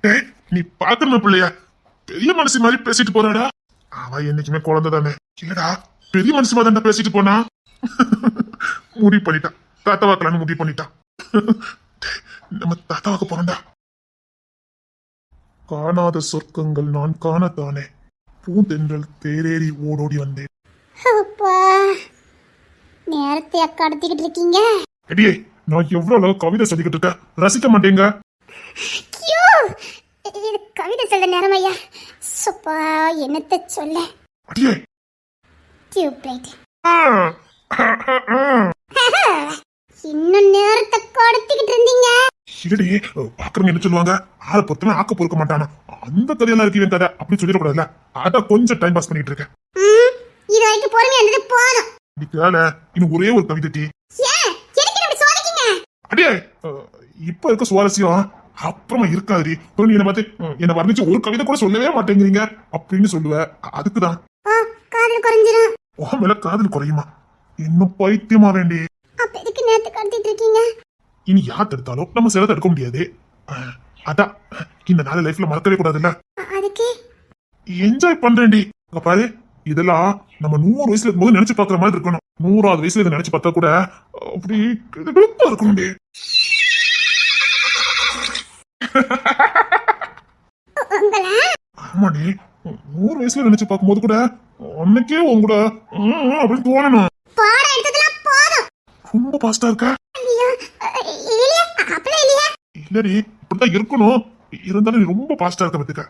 டேய், நீ பாக்கணும் பிள்ளையா, பெரிய மனுஷி மாதிரி பேசிட்டு போறாடா. அவ என்னைக்குமே குழந்தை தானே. இல்லடா, பெரிய மனுஷி மாதிரி பேசிட்டு போனா. முடிவு பண்ணிட்டான், தாத்தா வாக்கலான்னு முடிவு பண்ணிட்டான். டேய், நம்ம தாத்தா வாக்க போறோம்டா. காணாத சொர்க்கங்கள் நான் காணத்தானே, பூந்தென்றல் தேரேறி ஓடோடி வந்தேன். நேரத்தை கடத்திக்கிட்டு இருக்கீங்க. அடியே, நான் எவ்வளவு கவிதை சொல்லிக்கிட்டு இருக்கேன், ரசிக்க மாட்டேங்க. இது கவிதை சொல்ற நேரம் ஐயா. சுப்பா, என்னத்த சொல்ல. அடியே, டியூப்லைட். இன்னும் நேரத்தை கடத்திக்கிட்டு இருந்தீங்க. இல்லடி, பாக்குறவங்க என்ன சொல்லுவாங்க, ஆளை பொறுத்தவன் ஆக்க பொறுக்க மாட்டானா, அந்த கதையெல்லாம் இருக்கு கதை அப்படி சொல்லிடக்கூடாதுல்ல. அதான் கொஞ்சம் டைம் பாஸ் பண்ணிட்டு இருக்கேன். இது வரைக்கும் பொறுமையா இருந்தது போதும். இன்னும் ஒரே ஒரு கவிதை டி. அடியே, இப்ப இருக்க சுவாரஸ்யம் அப்புறமா இருக்காது. நீ என்ன பார்த்து என்ன வர்ணிச்சு ஒரு கவிதை கூட சொல்லவே மாட்டேங்கிறீங்க அப்படின்னு சொல்லுவ. அதுக்குதான் காதல் குறைஞ்சிரும். உன் மேல காதல் குறையுமா? இன்னும் பைத்தியமா வேண்டி. அப்ப எதுக்கு நேரத்தை கடத்திட்டு இருக்கீங்க? இனி யார் தடுத்தாலும் நம்ம சில தடுக்க முடியாது. அதான் இந்த நாள் லைஃப்ல மறக்கவே கூடாதுல்ல. அதுக்கு என்ஜாய் பண்றேன்டி. பாரு, இதெல்லாம் நம்ம 100 வயசுல இருக்கும்போது நினைச்சு பாக்குற மாதிரி இருக்கணும். 100வது வயசுல இதை நினைச்சு பார்த்தா கூட அப்படி இருக்கணும். ஆமாடி, 100 வயசுல நினைச்சு பார்க்கும்போது கூட அன்னைக்கே உங்க கூட அப்படின்னு தோணணும். ரொம்ப பாஸ்டா இருக்க. இல்லடி, இப்படிதான் இருக்கணும். இருந்தாலும் நீ ரொம்ப பாஸ்டா இருக்க பத்துக்க.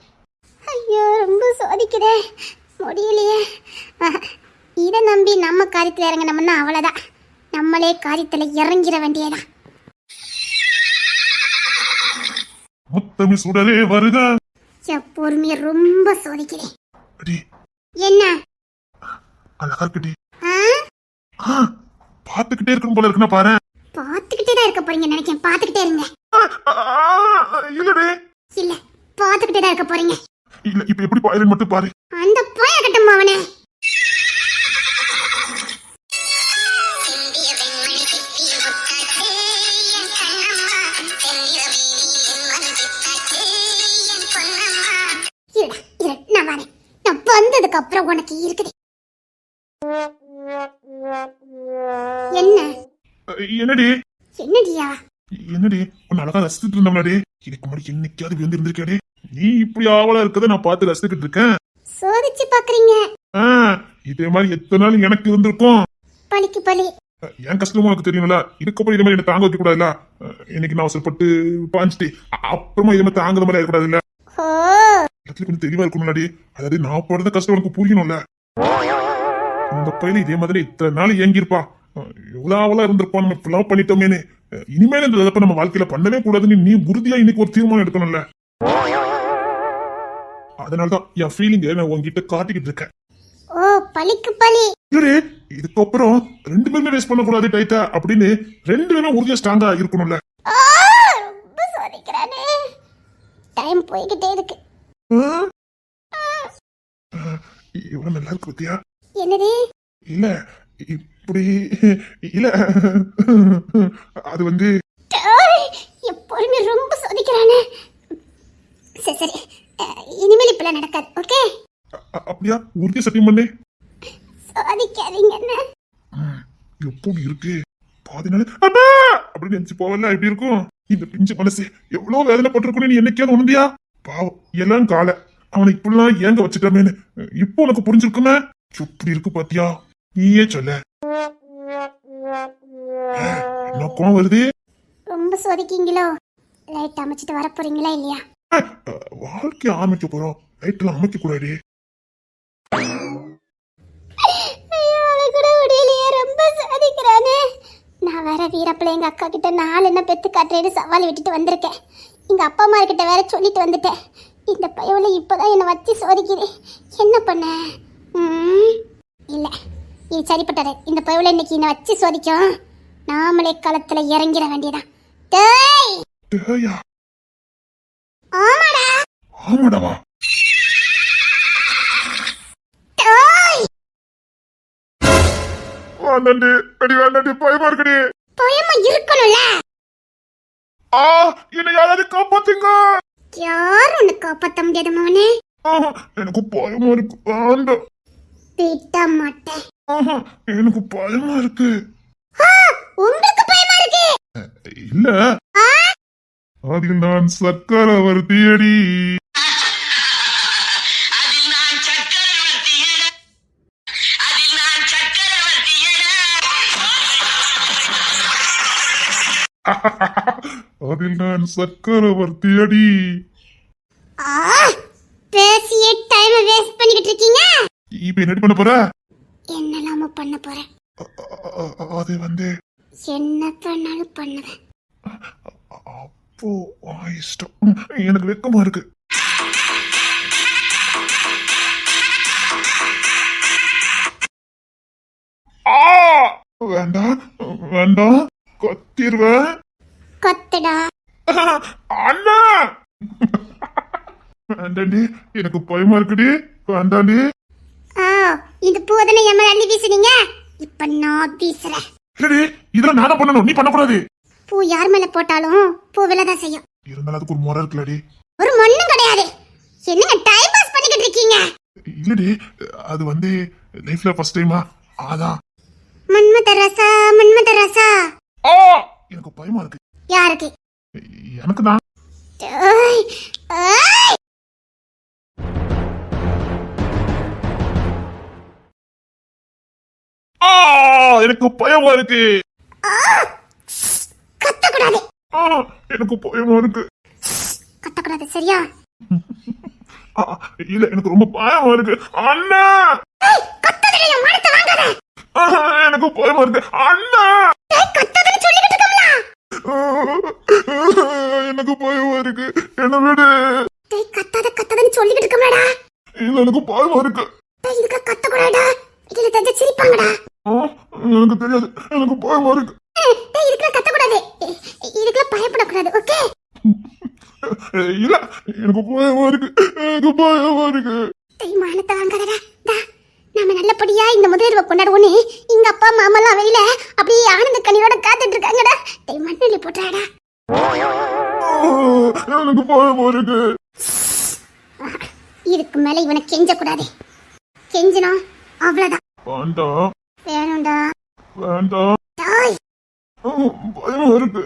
ஐயோ, ரொம்ப சோதிக்குதே, முடியலையே. இதை நம்பி நம்ம காரியத்துல இறங்கினோம்னா அவ்வளவுதான், நம்மளே காரியத்துல இறங்கிட வேண்டியதான். முத்தமி சுடலே வருக. பொறுமைய ரொம்ப சோதிக்கிறேன். என்ன அழகா இருக்குடி. பாத்துக்கிட்டே இருக்கணும் போல இருக்குன்னா பாரு. பாத்துக்கிட்டே தான் இருக்க போறீங்க நினைக்கிறேன். பாத்துக்கிட்டே இருங்க. இல்லடே, இல்ல, பாத்துக்கிட்டே தான் இருக்க போறீங்க. இல்ல, இப்ப எப்படி பாயலன்னு மட்டும் பாரு. அந்த போய கட்டும் அவனே. நான் வந்ததுக்கு அப்புறம் உனக்கு இருக்குது. என்ன என்னடி? என்னடியா? என்னடி, உன்னை அழகா ரசிச்சுட்டு இருந்தோம்னாடி. இதுக்கு முன்னாடி என்னைக்காவது வந்து இருந்திருக்காடி? நீ இப்படி ஆவலா இருக்கத நான் பார்த்து ரசிச்சுட்டு இருக்கேன். சோதிச்சு பாக்குறீங்க. இதே மாதிரி எத்தனை நாள் எனக்கு இருந்திருக்கும். பலிக்கு பலி. என் கஷ்டமும் உனக்கு தெரியும்ல. இதுக்கப்புறம் இதே மாதிரி என்ன தாங்க வைக்க கூடாதுல்ல. இன்னைக்கு நான் அவசரப்பட்டு பாஞ்சிட்டு அப்புறமா இதே மாதிரி தாங்குற மாதிரி இருக்கக்கூடாது இல்ல. கொஞ்சம் தெளிவா இருக்கணும்லாடி. அதாவது நான் போடுறத கஷ்டம் உனக்கு புரியணும்ல. இந்த பையன் இதே மாதிரி இத்தனை நாள் ஏங்கிருப்பா. எவ்வளவு ஆவலா இருந்திருப்பா நம்ம இப்பெல்லாம் பண்ணிட்டோமேனு. இனிமேல் இந்த இழப்ப நம்ம வாழ்க்கையில பண்ணவே கூடாதுன்னு நீ உறுதியா இன்னைக்கு ஒரு தீர்மானம் எடுக்கணும்ல. அதனாலதான் என் ஃபீலிங்க நான் உங்ககிட்ட காட்டிக்கிட்டு இருக்கேன். ஓ, பலிக்கு பலி. இதுக்கப்புறம் 2 பேருமே வேஸ்ட் பண்ண கூடாது டைட்டா அப்படின்னு 2 பேரும் உறுதியா ஸ்ட்ராங்கா இருக்கணும்ல. ரொம்ப சோதிக்கிறானே. டைம் போய்கிட்டே இருக்கு. இவ்வளவு நல்லா இருக்கு பத்தியா? என்னது? இல்ல, இப்படி இல்ல, அது வந்து எப்பொழுதுமே ரொம்ப சோதிக்கிறானே. சரி சரி, இனிமேல் இப்பெல்லாம் நடக்காது. ஓகே? அப்படியா? உறுதியா சத்தியம் பண்ணே. சோதிக்காதீங்க. எப்படி இருக்கு பாதி நாள் அப்படின்னு நினைச்சு போவல. எப்படி இருக்கும் இந்த பிஞ்சு மனசு? எவ்வளவு வேதனை பட்டிருக்கணும் நீ என்னைக்காவது உணர்ந்தியா? பாவம், எல்லாம் கால அவனை இப்படிலாம் ஏங்க வச்சுட்டமேன்னு இப்போ உனக்கு புரிஞ்சிருக்குமே. எப்படி இருக்கு பாத்தியா? நீயே சொல்ல. என்ன கோவம் வருது? ரொம்ப சோதிக்கீங்களோ? லைட் அமைச்சிட்டு வர போறீங்களா இல்லையா? வாழ்க்கை ஆரம்பிக்க போறோம், லைட்ல அமைக்க கூடாது. ரொம்ப சாதிக்கிறானே. நான் வேற வீரப்பிள்ளை எங்க அக்கா கிட்ட 4 என்ன பெத்து காட்டுறேன்னு சவால் விட்டுட்டு வந்திருக்கேன். எங்க அப்பா அம்மா கிட்ட வேற சொல்லிட்டு வந்துட்டேன். இந்த பையனை இப்பதான் என்னை வச்சு சோதிக்கிறேன். என்ன பண்ண? இல்ல, இது சரிப்பட்டாரு. இந்த பையனை இன்னைக்கு என்னை வச்சு சோதிக்கும். நாமளே களத்துல இறங்கிட வேண்டியதான். ஆமாடா. ஆமாடா. வேண்டாண்டி, அடி வேண்டாண்டி, பயமா இருக்குடி. பயமா இருக்கணும்ல. ஆ என்ன யாராவது காப்பாத்துங்க. யாரும் உன்னை காப்பாத்த முடியாது மவனே. ஆஹா, எனக்கு பயமா இருக்கு. வேண்டாம். திட்ட மாட்டேன். ஆஹா, எனக்கு பயமா இருக்கு. ஆ, உங்களுக்கு பயமா இருக்கு? இல்ல, ஆ, அதில் நான் சக்கரவர்த்தியடி. அதில் நான் சக்கரவர்த்தியடி. ஆ, பேசியே டைம் வேஸ்ட் பண்ணிக்கிட்டு இருக்கீங்க. இப்ப என்ன பண்ண போற? என்னலாம பண்ண போறேன். அது வந்து என்ன பண்ணாலும் பண்ணுவேன். அப்போ இஷ்டம். எனக்கு வெக்கமா இருக்கு. ஆ வேண்டாம் வேண்டாம், கத்திருவேன். கத்துடா. அண்ணா வேண்டாண்டி, எனக்கு பயமா இருக்குடி. வேண்டாண்டி. ஆ, இந்த பூவதனை என் மேல அள்ளி வீசுனீங்க. இப்ப நான் வீசுறேன். இல்லடி, இதெல்லாம் நான் தான் பண்ணணும், நீ பண்ணக்கூடாது. பூ யார் மேல போட்டாலும் பூ விழதான் செய்யும். இருந்தாலும் அதுக்கு ஒரு முறை இருக்குல்லடி. ஒரு மண்ணும் கிடையாது. என்னங்க டைம் பாஸ் பண்ணிக்கிட்டு இருக்கீங்க? இல்லடி, அது வந்து லைஃப்ல ஃபர்ஸ்ட் டைமா, அதான். மன்மத ரசா, மன்மத ரசா. ஆ எனக்கு பயமா இருக்கு. யாருக்கு? எனக்கு தான். ஏய், ஏய். ஆ எனக்கு பயமா இருக்கு. கத்தக்கூடாது. ஆ எனக்கு பயமா இருக்கு. கத்தக்கூடாது, சரியா? ஆ, இல்ல, எனக்கு ரொம்ப பயமா இருக்கு. அண்ணா ஏய், கத்தாதடா, என் மானத்தை வாங்காத. ஆ, எனக்கு பயமா இருக்கு. அண்ணா ஏய், கத்தாதன்னு சொல்லிக்கிட்டு இருக்கோம்ல. எனக்கு பயமா இருக்கு. என்ன விடு. ஏய், கத்தாதன்னு சொல்லிக்கிட்டு இருக்கோம்லடா. இல்ல, எனக்கு பயமா இருக்கு. ஏய், இதுக்கு கத்தக்கூடாதுடா. இதுல தெரிஞ்ச சிரிப்பாங்கடா. ஆ, எனக்கு தெரியாது, எனக்கு பயமா இருக்கு. ஏய், இதுக்கு கத்தக்கூடாது. இதுக்கு பயப்படக்கூடாது, ஓகே? இல்ல, எனக்கு பயமா இருக்கு. எனக்கு பயமா இருக்கு. ஏய், மானத்தை வாங்காதடா. டா, நாம நல்லபடியா இந்த முதலிரவை கொண்டாடுவோன்னு எங்க அப்பா மாமாலாம் வெளியில அப்படியே ஆனந்த கண்ணீரோட காத்துட்டு இருக்காங்கடா. டேய், மண்ணெண்ணி போட்டாடா. எனக்கு பயமா இருக்கு. இதுக்கு மேல இவனை கெஞ்ச கூடாது. கெஞ்சினா அவ்வளவுதான். வேண்டாம் வேணும்டா. வேண்டாம், டாய். பயமா இருக்கு.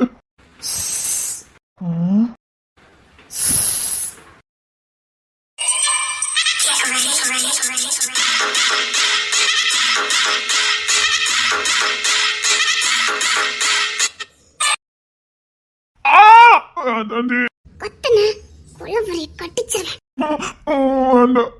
வேண்டாண்டி. கத்துன குளவரை கட்டிச்சிருவேன். வேண்டாம்.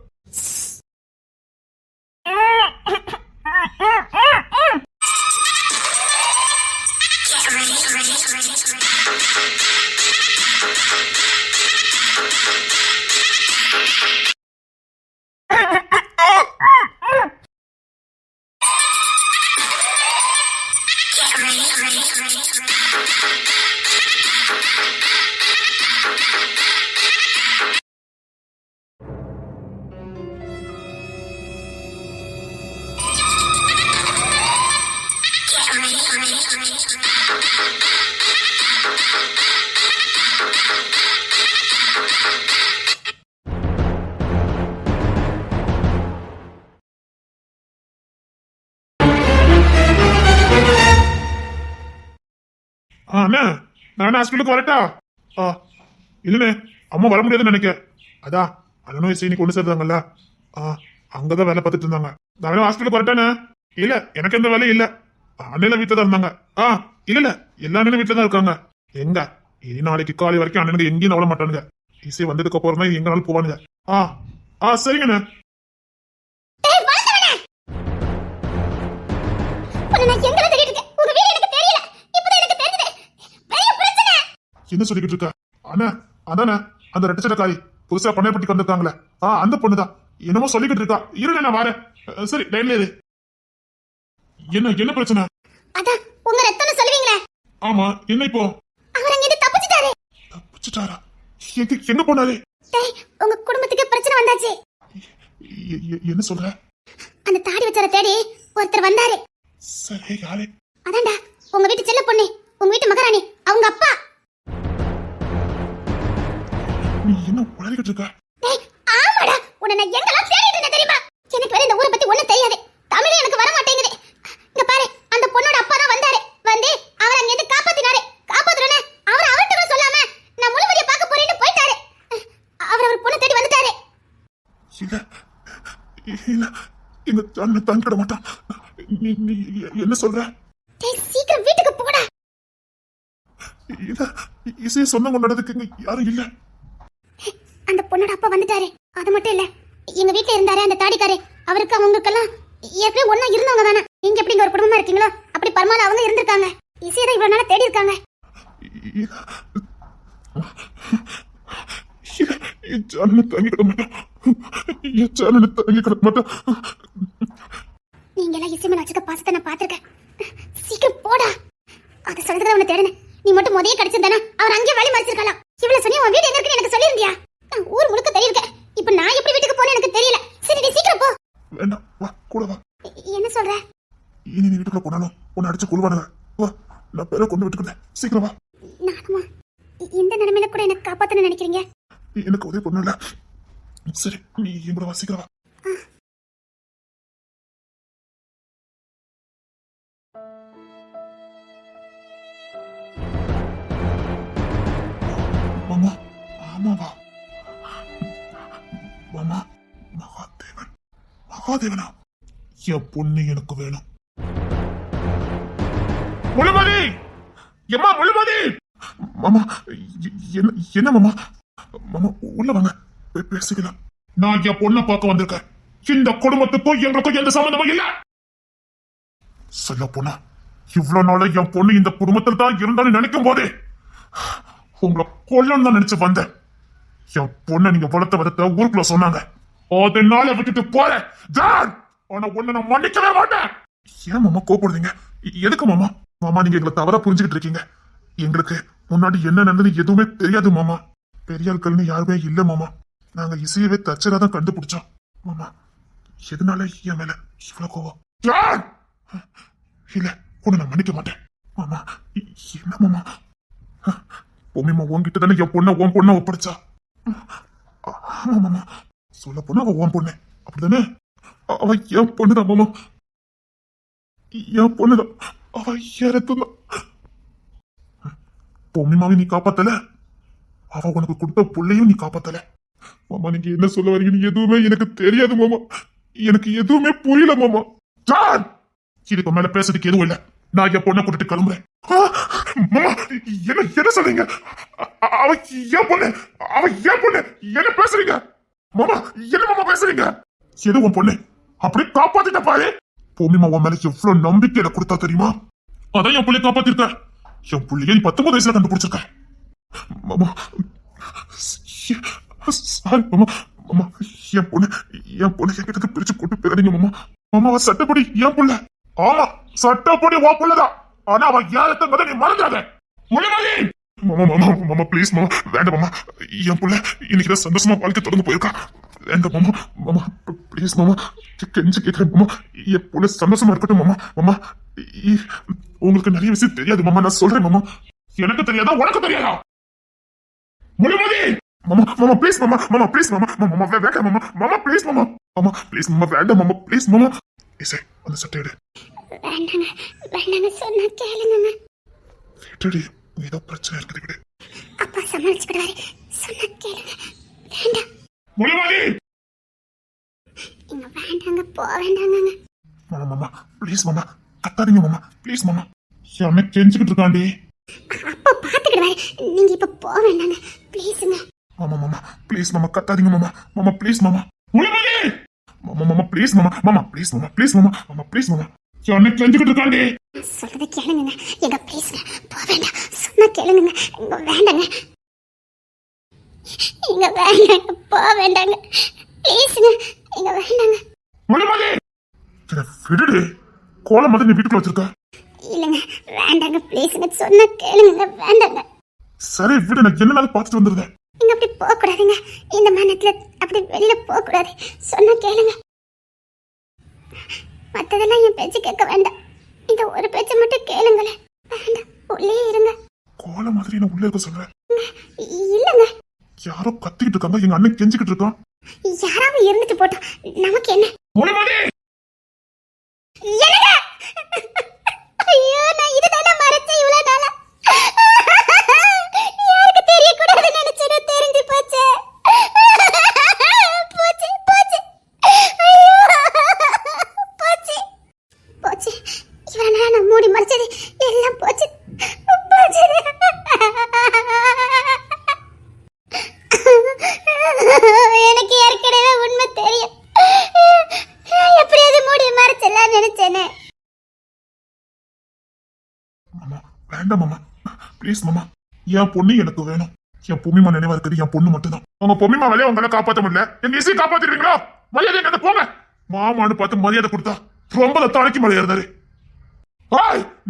அண்ணா, நான் ஹாஸ்பிட்டலுக்கு வரட்டா? இல்லண்ணே, அம்மா வர முடியாதுன்னு நினைக்க. அதான் இன்னைக்கு ஒண்ணு சேர்ந்தாங்கல்ல, அங்கதான் வேலை பார்த்துட்டு இருந்தாங்க. நான் ஹாஸ்பிட்டலுக்கு வரட்டானே? இல்ல, எனக்கு எந்த வேலையும் இல்ல. அண்ணன் வீட்டுல தான் இருந்தாங்க. இல்ல, எல்லா அண்ணனும் வீட்டுல தான் இருக்காங்க. எங்க இனி நாளைக்கு காலை வரைக்கும் அண்ணனுக்கு எங்கேயும் நவள மாட்டானுங்க. இசை வந்ததுக்கு அப்புறம் தான் எங்கனாலும் போவானுங்க. சரிங்கண்ணே. ஏய், வளர்ந்தவனே. உன்னை நான் எங்கடா தேடிட்டு இருக்கேன்? உங்க வீடு எனக்கு தெரியல. இப்பதான் எனக்கு தெரிஞ்சது. பெரிய பிரச்சனை. என்ன சொல்லிக்கிட்டு இருக்க? அண்ணா, அதானே அந்த ரெட்டச்சடக்காரி புதுசா பண்ணைப்பட்டிக்கு வந்திருக்காங்களே, அந்த பொண்ணுதான். என்னமோ சொல்லிக்கிட்டு இருக்கா. இருங்க, நான் வரேன். சரி, லைன்ல இரு. என்ன பிரச்சனை? அதான் உங்க ரத்தம்னு சொல்லுவீங்களே. ஆமா, என்ன இப்போ? அவர் அங்க இருந்து தப்பிச்சிட்டாரு. தப்பிச்சிட்டாரா? எங்க போனாரு? டேய், உங்க குடும்பத்துக்கு பிரச்சனை வந்தாச்சு. என்ன சொல்ற? அந்த தாடி வச்சார தேடி ஒருத்தர் வந்தாரு. சரி, யாரு? அதான்டா உங்க வீட்டு செல்ல பொண்ணு, உங்க வீட்டு மகாராணி, அவங்க அப்பா. நீ என்ன உளறிக்கிட்டு இருக்க? டேய், ஆமாடா, உன்னை நான் எங்கெல்லாம் தேடிட்டு இருந்தேன் தெரியுமா? எனக்கு வேற இந்த ஊரை பத்தி ஒண்ணும் தெரியாது. தமிழே எனக்கு வர மாட்டேங்குது. இங்க பாரு, அந்த பொண்ணோட அப்பா தான் வந்தாரு. வந்து அவரை அங்க இருந்து காப்பாத்தினாரு. காப்பாத்துறனே அவர் அவர்ட்ட கூட சொல்லாம நான் முழுவதிய பார்க்க போறேன்னு போயிட்டாரு. அவர் பொண்ணை தேடி வந்துட்டாரு. இல்ல இல்ல, எங்க அண்ணன் தங்கிட மாட்டான். நீ என்ன சொல்ற? டேய், சீக்கிரம் வீட்டுக்கு போடா. இல்ல, இசையை சொன்ன கொண்டாடுறதுக்கு இங்க யாரும் இல்ல. அந்த பொண்ணோட அப்பா வந்துட்டாரு. அது மட்டும் இல்ல, எங்க வீட்டுல இருந்தாரு அந்த தாடிக்காரு. அவருக்கு அவங்களுக்கெல்லாம் ஏற்கனவே ஒண்ணா இருந்தவங்க தானே. நீங்க எப்படி இங்க ஒரு குடும்பமா இருக்கீங்களோ அப்படி பரமால அவங்க இருந்திருக்காங்க. இசையை தான் இவ்வளவு நாளா தேடி இருக்காங்க. தங்கிக்கிட மாட்டான். தங்கிக்கிட மாட்டான். நீங்க எல்லாம் இசை மேல வச்சுக்க பாசத்தை நான் பாத்திருக்கேன். சீக்கிரம் போடா. அதை சொல்றத உன்னை தேடுனேன். நீ மட்டும் முதல்ல கிடைச்சிருந்தானா அவர் அங்கேயே வழி மறைச்சிருக்கலாம். இவ்வளவு சொன்னி உன் வீடு எங்க இருக்குன்னு எனக்கு சொல்லிருந்தியா? ஊர் முழுக்க தெரியிருக்க. இப்ப நான் எப்படி வீட்டுக்கு போனேன்னு எனக்கு தெரியல. சரி, நீ சீக்கிரம் போ. வேண்டாம், வா கூட வா. என்ன சொல்ற? இனி நீ வீட்டுக்குள்ள போனாலும் உன்னை அடிச்சு கொள்வானுங்க. வா, நான் பேரை கொண்டு விட்டுக்கிறேன். சீக்கிரம் வா. நானுமா இந்த நிலைமையில கூட எனக்கு காப்பாத்தணும்னு நினைக்கிறீங்க? எனக்கு உதவி பண்ணல. சரி, நீ என் கூட வா. சீக்கிரம் வா. மாமா, ஆமாவா? மாமா, மகாதேவன். மகாதேவனா? என் பொண்ணு எனக்கு வேணும். முழுமதி! எம்மா முழுமதி! மாமா, என்ன மாமா? மாமா, உள்ள வாங்க, பேசிக்கலாம். நான் என் பொண்ணை பார்க்க வந்திருக்கேன். இந்த குடும்பத்துக்கும் எங்களுக்கும் எந்த சம்பந்தமும் இல்ல. சொல்ல போனா இவ்வளவு நாள என் பொண்ணு இந்த குடும்பத்தில் தான் இருந்தாலும் நினைக்கும் போதே உங்களை கொல்லணும் தான் நினைச்சு வந்தேன். என் பொண்ணை நீங்க வளர்த்த ஊருக்குள்ள சொன்னாங்க. அதனால விட்டுட்டு போறேன். ஆனா ஒண்ணு நான் மன்னிக்கவே மாட்டேன். ஏன் மாமா கோபப்படுறீங்க? எதுக்கு மாமா? மாமா, நீங்க எங்களை தவறா புரிஞ்சுக்கிட்டு இருக்கீங்க. எங்களுக்கு முன்னாடி என்ன நடந்தது எதுவுமே தெரியாது மாமா. பெரிய ஆட்கள்னு யாருமே இல்ல மாமா. நாங்க இசையவே தச்சரா தான் கண்டுபிடிச்சோம் மாமா. எதனால என் மேல இவ்வளவு கோவம்? இல்ல, உன்னை நான் மன்னிக்க மாட்டேன் மாமா. என்ன மாமா? பொம்மிமா உன்கிட்ட தானே என் பொண்ணை உன் பொண்ணை ஒப்படைச்சா? ஆமா மாமா. சொல்ல போனா அவ உன் பொண்ணு, அப்படிதானே? அவ என் பொண்ணுதான் மாமா. என் பொண்ணுதான். அவ ஏறத்தான். பொம்மிமாவை நீ காப்பாத்தல, அவ உனக்கு கொடுத்த புள்ளையும் நீ காப்பாத்தல மாமா. நீங்க என்ன சொல்ல வரீங்கன்னு எதுவுமே எனக்கு தெரியாது மாமா. எனக்கு எதுவுமே புரியல மாமா. இதுக்கு மேல பேசுறதுக்கு எதுவும் இல்ல. நான் என் பொண்ணை கூட்டிட்டு கிளம்புறேன். மாமா, என்ன சொல்றீங்க? அவ என் பொண்ணு, அவ என் பொண்ணு. என்ன பேசுறீங்க மாமா? என்ன மாமா பேசுறீங்க? எது உன் பொண்ணு? அப்படி காப்பாத்திட்ட பாரு. பொம்மிமா உன் மேல எவ்வளவு நம்பிக்கையில கொடுத்தா தெரியுமா? அதான் என் பிள்ளைய காப்பாத்திருக்க. என் பிள்ளைய 19 வயசுல கண்டுபிடிச்சிருக்க மாமா. சாரி மாமா. மாமா, என் பொண்ணு என்கிட்ட பிரிச்சு கூட்டு போயிடாதீங்க மாமா. மாமாவா சட்டப்படி என் புள்ள. ஆமா, சட்டப்படி உன் புள்ளதான். ஆனா அவ யாரத்த நீ மறந்துடாத. மாமா மாமா மாமா ப்ளீஸ் மாமா, வேண்டாம் மாமா. என் புள்ள இன்னைக்கு சந்தோஷமா வாழ்க்கை தொடர்ந்து போயிருக்கா. வேண்டாம் மாமா. மாமா ப்ளீஸ் மாமா, கெஞ்சு கேட்கிறேன் மாமா. என் புள்ள சந்தோஷமா இருக்கட்டும் மாமா. மாமா, உங்களுக்கு நிறைய விஷயம் தெரியாது மாமா. நான் சொல்றேன் மாமா. எனக்கு தெரியாதா உனக்கு தெரியாதா? முழுமதி! மாமா மாமா ப்ளீஸ் மாமா. மாமா ப்ளீஸ் மாமா. மாமா வேண்டாம் மாமா. மாமா ப்ளீஸ் மாமா. மாமா ப்ளீஸ் மாமா, வேண்டாம் மாமா. ப்ளீஸ் மாமா. இசை, அந்த சட்டை எடு. வேண்டாங்க, வேண்டாங்க, சொன்னா கேளுங்க. விட்டுடி, ஏதோ பிரச்சனை இருக்குது, விடு. அப்பா சமாளிச்சுக்கிடுவாரு. சொன்னா கேளுங்க. வேண்டாம். முழுமதி! இங்க வேண்டாங்க, போ வேண்டாங்க. மாமா மாமா ப்ளீஸ் மாமா, கத்தாதீங்க மாமா. ப்ளீஸ் மாமா. என்ன கெஞ்சிக்கிட்டு இருக்காண்டி? அப்பா பாத்துக்கிடுவாரு. நீங்க இப்ப போ வேண்டாங்க, ப்ளீஸுங்க. மாமா மாமா ப்ளீஸ் மாமா, கத்தாதீங்க மாமா. மாமா ப்ளீஸ் மாமா. முழுமதி! மாமா மாமா ப்ளீஸ் மாமா. மாமா ப்ளீஸ் மாமா. ப்ளீஸ் மாமா. மாமா ப்ளீஸ் மாமா. என்ன கெஞ்சிக்கிட்டு இருக்காண்டி? சொல்றத கேளுங்க. எங்க ப்ளீஸ்ங்க, போ வேண்டாம். சொன்னா கேளுங்க. இங்க வேண்டாங்க. இங்க வேண்டாங்க, போ வேண்டாங்க. ப்ளீஸுங்க, இங்க வேண்டாங்க. முழுமதி! விடுடி, கோலம் மாதிரி நீ வீட்டுக்குள்ள வச்சிருக்க. இல்லங்க, வேண்டாங்க, ப்ளீஸுங்க. சொன்னா கேளுங்க. வேண்டாங்க. சரி விடு, நான் என்னனாலும் பார்த்துட்டு வந்துருந்தேன். நீங்க அப்படி போக கூடாதுங்க. இந்த நேரத்துல அப்படி வெளியில போக கூடாது. சொன்னா கேளுங்க. மத்ததெல்லாம் என் பேச்சு கேட்க வேண்டாம். இந்த ஒரு பேச்சை மட்டும் கேளுங்களேன். வேண்டாம், உள்ளே இருங்க. கோலம் மாதிரி நான் உள்ள இருக்க சொல்றேன். இல்லங்க, யாரோ கத்திக்கிட்டு இருக்காங்க, எங்க அண்ணன் கெஞ்சிக்கிட்டு இருக்கான். யாராவது இருந்துட்டு போட்டோம், நமக்கு என்ன? முனிமதி என்னங்க? ஐயோ, நான் இதுதானே மறைச்சேன் இவ்வளவு நாளா. யாருக்கு தெரியக்கூடாதுன்னு நினைச்சேனோ தெரிஞ்சு போச்சு. போச்சு போச்சு. ஐயோ, போச்சு போச்சு. இவ்வளவு நாளா நான் மூடி மறைச்சது எல்லாம் போச்சு போச்சு. எனக்கு ஏற்கனவே உண்மை தெரியும். எப்படியாவது மூடி மறைச்சலாம் நினைச்சேனே. மாமா வேண்டாம் மாமா, ப்ளீஸ் மாமா. என் பொண்ணு எனக்கு வேணும். என் பொம்மிமா நினைவா இருக்குது என் பொண்ணு மட்டும்தான். உங்க பொம்மிமா வேலையை உங்களை காப்பாற்ற முடியல, எங்க இசையை காப்பாத்திருவீங்களா? மரியாதை எங்க போங்க. மாமான்னு பார்த்து மரியாதை கொடுத்தா ரொம்ப தலைக்கு மரியாதை இருந்தாரு.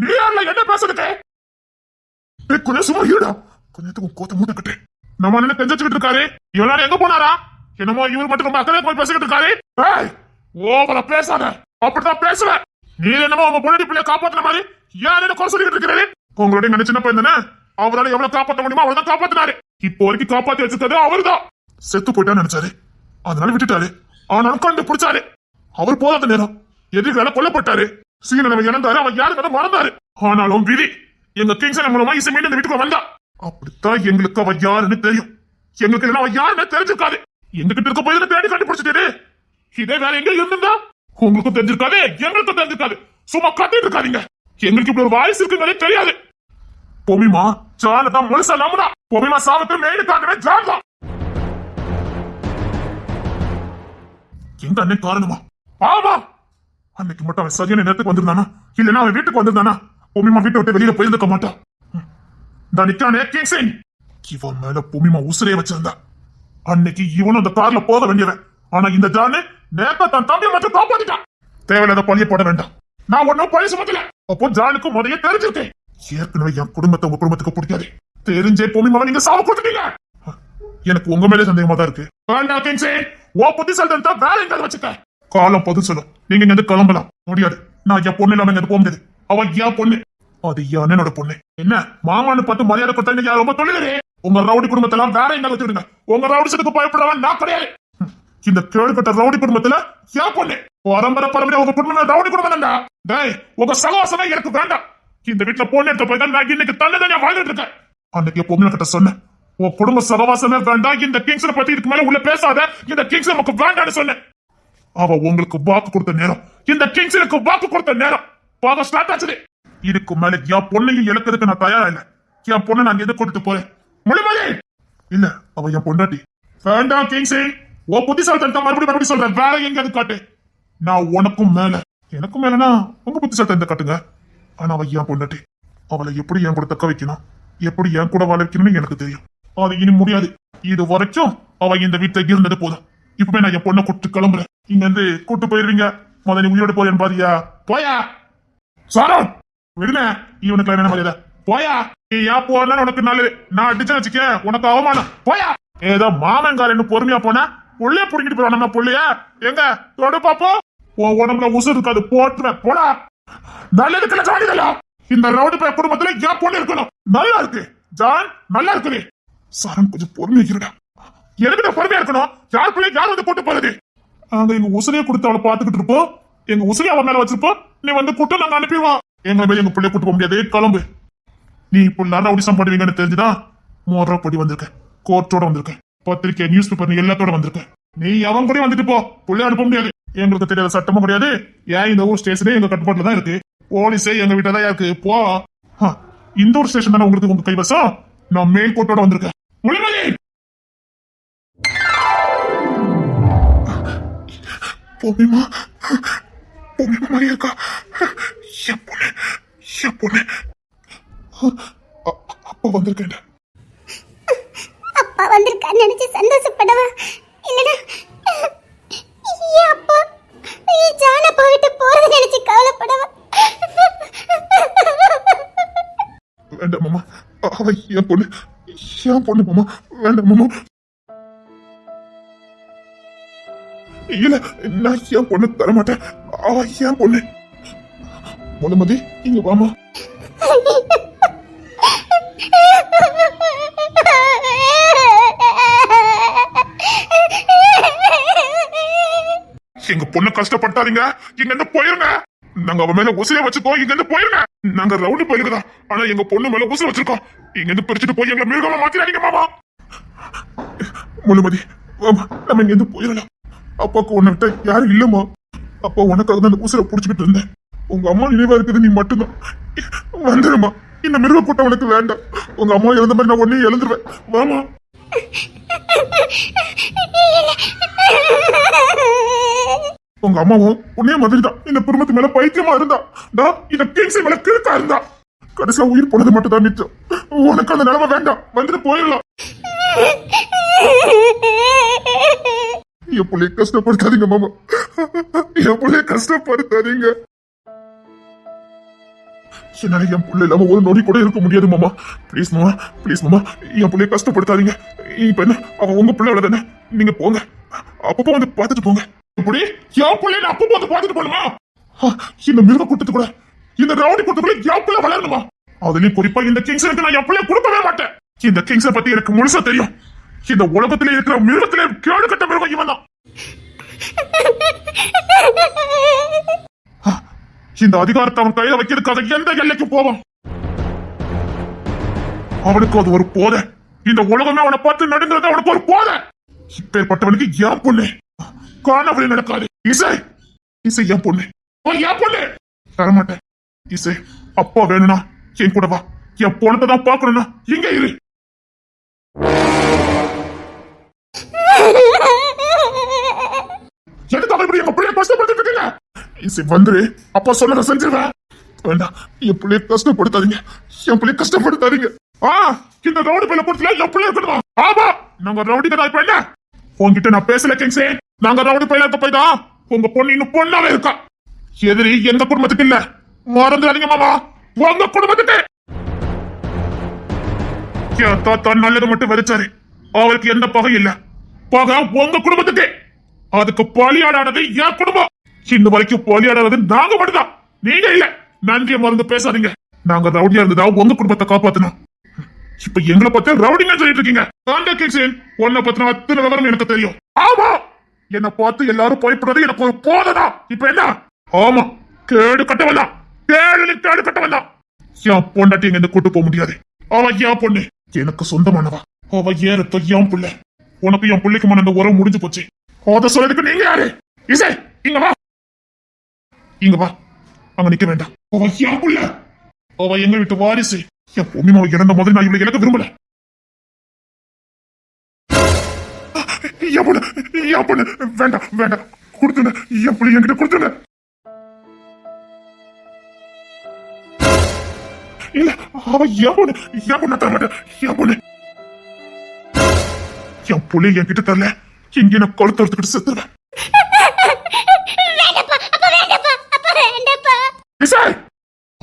நீ யாருல என்ன பேசுறதுக்கு? கொஞ்சம் சும்மா இருடா, கொஞ்சத்துக்கு கோத்த மூட்டை கட்டு. நம்ம அண்ணன் தெரிஞ்சுக்கிட்டு இருக்காரு, இவனால எங்க போனாரா? என்னமோ இவர் மட்டும் ரொம்ப அக்கறையா போய் பேசிக்கிட்டு இருக்காரு. ஓவரா பேசாத, அப்படிதான் பேசுவேன். நீ என்னமோ உங்க பொண்ணு பிள்ளைய காப்பாத்துற மாதிரி யார் என்ன குறை சொல்லிட்டு இருக்கிறாரு? உங்களுடைய நினைச்சுன பையன் தானே, அவரால் எவ்வளவு காப்பாற்ற முடியுமோ அவர்தான் காப்பாத்தினாரு. இப்போ வரைக்கும் காப்பாத்தி வச்சிருக்காரு அவர்தான். செத்து போயிட்டான்னு நினைச்சாரு, அதனால விட்டுட்டாரு. ஆனாலும் கண்டுபிடிச்சாரு. அவர் போதாத நேரம் எதிர்கால கொல்லப்பட்டாரு. சீனனை இழந்தாரு, அவன் யாருன்னு மறந்தாரு. ஆனாலும் விதி எங்க கிங்ஸன் மூலமா இசை மீண்டும் இந்த வீட்டுக்கு வந்தா. அப்படித்தான் எங்களுக்கு அவ யாருன்னு தெரியும். எங்களுக்கு இல்லைன்னா அவ யாருன்னு தெரிஞ்சிருக்காது. எங்க கிட்ட இருக்க போய் தேடி கண்டுபிடிச்சிட்டு இதே வேற எங்க இருந்தா உங்களுக்கும் தெரிஞ்சிருக்காது, எங்களுக்கும் தெரிஞ்சிருக்காது. சும்மா கத்திட்டு இருக்காதீங்க. எங்களுக்கு இப்படி ஒரு வாய்ஸ் இருக்குங்கிறதே தெரியாது. பொம்மிமா ஜானதான் முழுசா நம்புனா. பொம்மிமா சாவத்தை மெயின் காரணமே ஜான் தான். எங்க அண்ணன் காரணமா? ஆமா, அன்னைக்கு மட்டும் அவன் சரியான நேரத்துக்கு வந்திருந்தானா, இல்லைன்னா அவன் வீட்டுக்கு வந்திருந்தானா பொம்மிமா வீட்டை விட்டு வெளியில போயிருக்க மாட்டான். நிக்கானே கிங்ஸின் இவன் மேல பொம்மிமா உசுரே வச்சிருந்தா. அன்னைக்கு இவனும் அந்த கார்ல போக வேண்டியவன். ஆனா இந்த ஜானு நேரத்தை தன் தம்பியை மட்டும் காப்பாத்திட்டான். தேவையில்லாத பழிய போட வேண்டாம். நான் ஒன்னும் பழி சுமத்தல. அப்போ ஜானுக்கு முறைய தெரிஞ்சிருக்கேன். ஏற்கனவே என் குடும்பத்தை உங்க குடும்பத்துக்கு பிடிக்காது. தெரிஞ்சே பொம்மிமாவை நீங்க சாவ கொடுத்துட்டீங்க. எனக்கு உங்க மேலே சந்தேகமா தான் இருக்கு. புத்திசாலித்தனம் தான் வேற எங்காவது வச்சுக்க. காலம் பொது சொல்லும், நீங்க இங்க கிளம்பலாம். முடியாது, நான் என் பொண்ணு இல்லாம இங்க போக முடியாது. அவன் என் பொண்ணு, அது என் அண்ணனோட பொண்ணு. என்ன மாமான்னு பார்த்து மரியாதை கொடுத்தா ரொம்ப தொழிலே. உங்க ரவுடி குடும்பத்தெல்லாம் வேற எங்க வச்சுடுங்க. உங்க ரவுடிசத்துக்கு பயப்படுறவன் நான் கிடையாது. இந்த கேடுகட்ட ரவுடி குடும்பத்துல என் பொண்ணு பரம்பரை பரம்பரை உங்க குடும்பம் ரவுடி குடும்பம் தான். டேய், உங்க சகவாசமே எனக்கு வேண்டாம். இந்த வீட்டுல பொண்ணு எடுத்த போய் தான் நான் இன்னைக்கு தன்னதனியா வாழ்ந்துட்டு இருக்கேன். அன்னைக்கு பொண்ணு கிட்ட சொன்னேன், உன் குடும்ப சகவாசமே வேண்டாம், இந்த கிங்ஸனை பத்தி இதுக்கு மேல உள்ள பேசாத, இந்த கிங்ஸ் நமக்கு வேண்டாம்னு சொன்னேன். அவ உங்களுக்கு வாக்கு கொடுத்த நேரம், இந்த கிங்ஸனுக்கு வாக்கு கொடுத்த நேரம் பாக ஸ்டார்ட் ஆச்சு. இதுக்கு மேல என் பொண்ணையும் இழக்கிறதுக்கு நான் தயாரா இல்ல. என் பொண்ணை நான் எது கொடுத்து போறேன்? முடிமதி இல்ல, அவ என் பொண்டாட்டி. வேண்டாம் கிங்ஸன், ஓ புத்திசாலித்தனத்தை மறுபடியும் சொல்றேன். வேற எங்க அது காட்டு. நான் உனக்கும் மேல, எனக்கும் மேலனா உங்க புத்திசாலித்தனத்தை காட்டுங்க. ஆனா அவ என் பொண்டாட்டி. அவளை எப்படி என் கூட தக்க வைக்கணும், எப்படி என் கூட வாழ வைக்கணும்னு எனக்கு தெரியும். அது இனி முடியாது. இது வரைக்கும் அவ இந்த வீட்டுல இருந்தது போதும். இப்பவே நான் என் பொண்ணை கூட்டு கிளம்புறேன். இங்க இருந்து கூட்டு போயிருவீங்க. முதல்ல நீ உயிரோட போறேன் பாரியா? போயா சாரம் விடுன. இவனுக்கு என்ன மரியாதை? போயா. நீ ஏன் போனா உனக்கு நல்லது. நான் அடிச்சு வச்சுக்க உனக்கு அவமானம். போயா. ஏதோ மாமன்காரன்னு பொறுமையா போனா புள்ளைய புடிங்கிட்டு போறான். நம்ம புள்ளைய எங்க தொடு பாப்போம். உன் உடம்புல உசு இருக்காது, போட்டுறேன். போடா. நல்லதுக்குள்ள ஜாடிதா. இந்த ரவுடி பைய குடும்பத்துல ஏன் பொண்ணு இருக்கணும்? நல்லா இருக்கு ஜான், நல்லா இருக்குது. சாரம் கொஞ்சம் பொறுமையா இருடா. எனக்கு பொறுமையா இருக்கணும். யார் பிள்ளை யார் வந்து கூட்டு போறது? நாங்க எங்க உசிரியை கொடுத்து அவளை பாத்துக்கிட்டு இருப்போம். எங்க உசிரியை அவன் மேல வச்சிருப்போம். நீ வந்து கூட்டம் நாங்க அனுப்பிடுவோம். எங்க மேல எங்க பிள்ளைய கூட்டு போக முடியாது. கிளம்பு. நீ இப்போ ரவுடிசம் பண்ணுவீங்கன்னு தெரிஞ்சுதான் மோரப்படி வந்திருக்கேன். கோர்ட்டோட வந்திருக்கேன். பத்திரிக்கை, நியூஸ் பேப்பர் எல்லாத்தோட வந்திருக்கேன். நீ அவன் கூட வந்துட்டு போ. பிள்ளை அனுப்ப முடியாது. எங்களுக்கு தெரியாத சட்டமும் கிடையாது. ஏன் இந்த ஊர் ஸ்டேஷனே எங்க கட்டுப்பாட்டுல தான் இருக்கு. போலீஸே எங்க வீட்டை தான் இருக்கு. போ. இந்த ஒரு ஸ்டேஷன் தானே உங்களுக்கு உங்க கைவசம். நான் மேல் கோர்ட்டோட வந்திருக்கேன். முடிமதி பொம்மிமா, பொம்மிமா மாதிரி இருக்கா? என் பொண்ணு, என் பொண்ணு. அப்பா வந்திருக்கேன். அப்பா வந்திருக்கான்னு நினைச்சு சந்தோஷப்படவா? இல்லனா அப்பா ஜான போயிட்டு போறத நினைச்சு கவலைப்படவா? வேண்டாம் மாமா, அவ என் பொண்ணு, என் பொண்ணு மாமா. வேண்டாம் மாமா. இல்ல, நான் என் பொண்ணு தரமாட்டேன். அவ என் பொண்ணு. முழுமதி இங்க வாமா. என் பொண்ணு கஷ்டப்பட்டாதீங்க, இங்க இருந்து போயிருங்க. நாங்க அவன் மேல உசிரை வச்சுக்கோ, இங்க இருந்து போயிருங்க. நாங்க ரவுடி போயிருக்கா, ஆனா எங்க பொண்ணு மேல உசிரை வச்சிருக்கோம். இங்க இருந்து பிரிச்சுட்டு போய் எங்களை மிருகமா மாத்திராதீங்க மாமா. முழுமதி, மாமா, நம்ம இங்க இருந்து போயிடலாம். அப்பாவுக்கு உன்னை விட்ட யாரும் இல்லம்மா. அப்பா உனக்காக தான் அந்த உசிரை புடிச்சுக்கிட்டு இருந்தேன். உங்க அம்மா நினைவா இருக்குது நீ மட்டும்தான். வந்துடுமா, இந்த மிருக கூட்டம் உனக்கு வேண்டாம். உங்க அம்மா இறந்த மாதிரி நான் ஒன்னே இழந்துருவேன். வாமா. உங்க அம்மாவும் உன்னே மாதிரி தான் இந்த குடும்பத்து மேல பைத்தியமா இருந்தா. இந்த கேங்ஸை மேல கிழக்கா இருந்தா. கடைசியா உயிர் போனது மட்டும் தான் மிச்சம். உனக்கு அந்த நிலைமை வேண்டாம், வந்துட்டு போயிடலாம். என் பிள்ளைய கஷ்டப்படுத்தாதீங்க மாமா, என் பிள்ளைய கஷ்டப்படுத்தாதீங்க. என்னால என் பிள்ளை இல்லாம ஒரு நொடி கூட இருக்க முடியாது மாமா. ப்ளீஸ் மாமா, ப்ளீஸ் மாமா, என் பிள்ளைய கஷ்டப்படுத்தாதீங்க. இப்ப என்ன, அவன் உங்க பிள்ளை தானே, நீங்க போங்க, அப்பப்போ வந்து பாத்துட்டு போங்க. இப்படி என் பிள்ளைய அப்பப்போ வந்து பாத்துட்டு போகணுமா? இந்த மிருக கூட்டத்து கூட, இந்த ரவுடி கூட்டத்துக்குள்ள என் பிள்ளை வளரணுமா? அதுலயும் குறிப்பா இந்த கிங்ஸனுக்கு நான் என் பிள்ளைய கொடுக்கவே மாட்டேன். இந்த கிங்ஸை பத்தி எனக்கு முழுசா தெரியும். இந்த உலகத்திலே இருக்கிற மிருகத்திலே கேடு கட்ட மிருகம் இவன் தான். இந்த அதிகாரத்தை அவன் கையில வைக்கிறதுக்காக எந்த எல்லைக்கு போவான்? அவனுக்கு அது ஒரு போதை. இந்த உலகமே அவனை பார்த்து நடுங்கிறது அவனுக்கு ஒரு போதை. இப்பேற்பட்டவனுக்கு என் பொண்ணு காணவழி நடக்காது. இசை, இசை என் பொண்ணு, என் பொண்ணு தரமாட்டேன். இசை, அப்பா வேணும்னா என் கூட வா. என் பொண்ணத்தை தான் பாக்கணும்னா இங்க இரு. எதுக்காக இப்படி எங்க பிள்ளைய கஷ்டப்படுத்திட்டு இருக்கீங்க? இசை வந்துரு, அப்பா சொன்னதை செஞ்சிருவேன். வேண்டாம், என் பிள்ளைய கஷ்டப்படுத்தாதீங்க, என் பிள்ளைய கஷ்டப்படுத்தாதீங்க. இந்த ரவுடி பையில பொறுத்துல என் பிள்ளை இருக்கணுமா? ஆமா, நாங்க ரவுடி தான். இப்ப என்ன உங்ககிட்ட நான் பேசல கிங்ஸே, நாங்க ரவுடி பையில இருக்க போய் தான் உங்க பொண்ணு இன்னும் பொண்ணாவே இருக்கா. எதிரி எந்த குடும்பத்துக்கு இல்ல, மறந்துடாதீங்க மாமா, உங்க குடும்பத்துக்கு. என் தாத்தா நல்லது மட்டும் விதைச்சாரு, அவருக்கு எந்த பகை இல்ல. பகை உங்க குடும்பத்துக்கு. அதுக்கு பலியாடானது என் குடும்பம். இன்ன வரைக்கும் பலியாடானது நாங்க மட்டும்தான், நீங்க இல்ல. நன்றிய மறந்து பேசாதீங்க. நாங்க ரவுடியா இருந்ததா உங்க குடும்பத்தை காப்பாத்தணும். இப்ப எங்களை பத்தி ரவுடிங்க சொல்லிட்டு இருக்கீங்க. உன்னை பத்தின அத்தனை விவரம் எனக்கு தெரியும். ஆமா, என்ன பார்த்து எல்லாரும் பயப்படுறது எனக்கு ஒரு போதனா. இப்ப என்ன? ஆமா, கேடு கட்ட வந்தான், கேடு கட்ட வந்தான். என் பொண்டாட்டி எங்க இருந்து கூட்டு போக முடியாது. அவ என் பொண்ணு, எனக்கு சொந்தமானவா. அவ ஏறத்த என் புள்ள. உனக்கு என் பிள்ளைக்குமான அந்த உறவு முடிஞ்சு போச்சு. அத சொல்றதுக்கு நீங்க யாரு? இசை, இங்க வா, இங்க வா. அங்க நிக்க வேண்டாம். அவ என் புள்ள, அவ எங்க வீட்டு வாரிசு. என் பொண்ணு இறந்த முதல் நான் இவளை எனக்கு விரும்பல. என் பொண்ணு வேண்டாம், வேண்டாம், கொடுத்துங்க. என் பிள்ளை என்கிட்ட கொடுத்துங்க. இல்ல, அவ என் பொண்ணு தர மாட்டேன். என் பொண்ணு, என் பிள்ளை என்கிட்ட தரல, இங்க நான் கழுத்து எடுத்துக்கிட்டு செத்துருவேன்.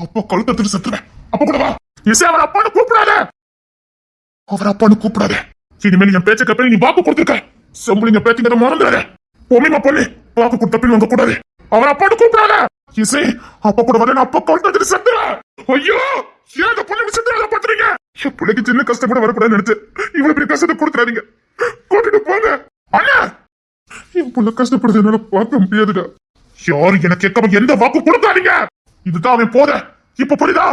அப்பா கழுத்து எடுத்துட்டு செத்துருவேன். அப்ப கூட வா. இசை, அவர் அப்பான்னு கூப்பிடாத, அவர் அப்பான்னு கூப்பிடாத. இனிமேல் என் பேச்ச கப்பல் நீ வாக்கு கொடுத்துருக்க. செம்புலிங்க பேச்சுங்கிறத மறந்துடாத. பொம்மைமா பொண்ணு, வாக்கு கொடுத்த பின் வாங்க கூடாது. அவர் அப்பான்னு கூப்பிடாத. இசை, அப்பா கூட வரல, அப்பா கழுத்து எடுத்துட்டு செத்துருவேன். ஐயோ, ஏன் அந்த பொண்ணு செத்துறத பாத்துறீங்க? என் பிள்ளைக்கு சின்ன கஷ்டம் கூட வரக்கூடாதுன்னு நினைச்சு இவ்வளவு பெரிய கஷ்டத்தை கொடுத்துறாதீங்க. கூட்டிட்டு போங்க. அண்ணா, என் புள்ள கஷ்டப்படுறது என்னால பார்க்க முடியாதுடா. யாரு எனக்கு கேட்காம எந்த வாக்கு கொடுக்காதீங்க. இதுதான் அவன் போத. இப்ப புரியுதா?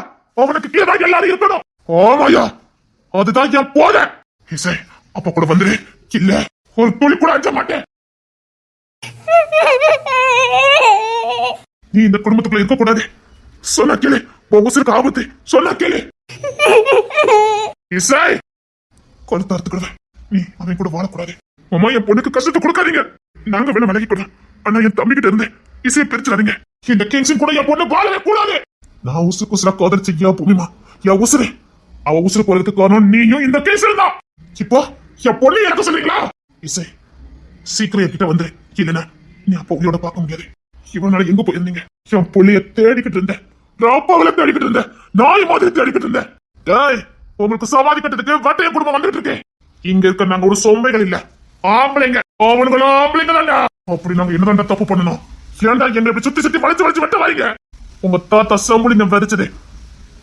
அவனுக்கு கீழே எல்லாரும் இருக்கணும். ஆமாயா, அதுதான் என் போத. இசை, அப்ப கூட வந்துரு. இல்ல, ஒரு துளி கூட அஞ்ச மாட்டேன். நீ இந்த குடும்பத்துக்குள்ள இருக்க கூடாது. சொன்ன கேளு, உன் உசுருக்கு ஆபத்து. சொன்ன கேளு. இசை, கொழுத்த அறுத்துக்கிடுவேன். நீ அவன் கூட வாழக்கூடாது. அம்மா, என் பொண்ணுக்கு கஷ்டத்தை கொடுக்காதீங்க. நாங்க வேணா விலகிக்கிறோம். ஆனா என் தம்பி கிட்ட இருந்து இசையை பிரிச்சுடாதீங்க. இந்த கிங்ஸின் கூட என் பொண்ணு வாழவே கூடாது. நான் உசுருக்கு உசுரா காதலிச்சு என் பூமிமா, என் உசுரு. அவ உசுரு போறதுக்கு காரணம் நீயும் இந்த கேஸில் தான். இப்போ என் பொண்ணு எனக்கு சொல்றீங்களா? இசை, சீக்கிரம் என்கிட்ட வந்துரு. இல்லைன்னா நீ அப்ப உயிரோட பார்க்க முடியாது. இவனால எங்க போயிருந்தீங்க? என் பொள்ளைய தேடிக்கிட்டு இருந்தேன். ராப்பாவில தேடிக்கிட்டு இருந்தேன். நாய் மாதிரி தேடிக்கிட்டு இருந்தேன். டேய், உங்களுக்கு சமாதி கட்டத்துக்கு வட்டைய குடும்பம் வந்துட்டு இருக்கேன். இங்க இருக்க நாங்க ஒரு சொம்மைகள் இல்ல, ஆம்பளைங்க. அவனுங்களும் ஆம்பளைங்க தாங்க. அப்படி நாங்க என்னதான் தப்பு பண்ணணும்? ஏன்டா எங்க இப்படி சுத்தி சுத்தி வளைச்சு வளைச்சு வெட்ட வாங்க? உங்க தாத்தா செம்புலிங்க விதைச்சது